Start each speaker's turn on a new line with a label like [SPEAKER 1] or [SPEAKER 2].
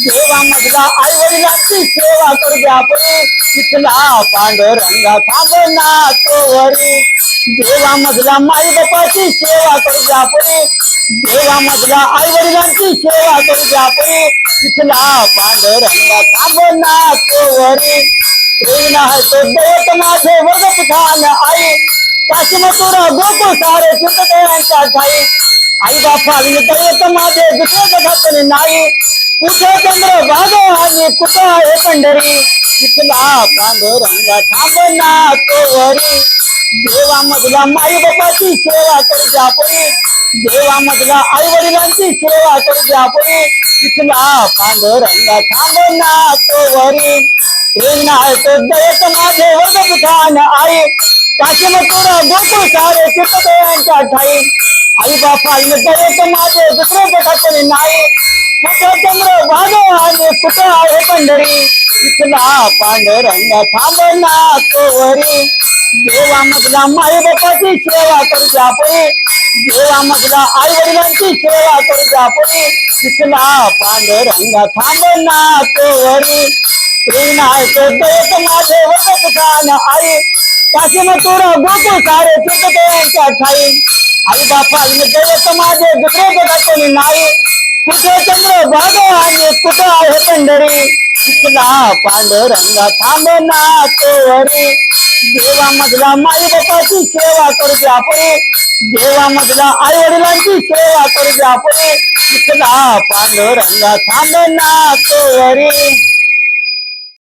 [SPEAKER 1] देवा मधला आई वडिलांची सेवा करू द्या परी तिथला पांडुरंगा थांबना तोवरी देवा मधला माई बापाची सेवा करू द्या परी देवा मधला आई वडिलांची सेवा करू द्या परी तिथला पांडुरंगा थांबना तोवरी प्रेम आहे तो दैवत माझे वगत खान आई काशी मथुरा गोकुळ सारे चित्रयांच्या ठाई आई बापा दैवत माझे दुसरे कथातले नाही कुठे चंद्र भागो आणि कुठं आहे पंढरी इथला पांडुरंगा थांबना तोवरी देवा मधला माई बापाची सेवा करू द्या परी देवा मधला आई वडिलांची सेवा करू द्या परी इथला पांडुरंगा थांबना तोवरी प्रेम आहे तो दैवत माझे वगत खान आई काशी मथुरा गोकुळ सारे चित्रयांच्या ठाई आई बापा दैवत माझे दुसरे कथातले नाही कुठे चंद्र भागो आणि कुठं आहे पंढरी इथला पांडुरंगा थांबना तोवरी देवा मधला माई बापाची सेवा करू द्या परी देवा मधला आई वडिलांची सेवा करू द्या परी इथला पांडुरंगा थांबना तोवरी प्रेम आहे तो दैवत माझे वगत खान आई काशी मथुरा गोकुळ सारे चित्रयांच्या ठाई आई बापा दैवत माझे दुसरे जगातले नाही कुठे चंद्र भागो आणि कुठं आहे पंढरी इथला पांडुरंगा थांबना तोवरी देवा मधला माई बापाची सेवा करू द्या परी देवा मधला आई वडिलांची सेवा करू द्या परी इथला पांडुरंगा थांबना तोवरी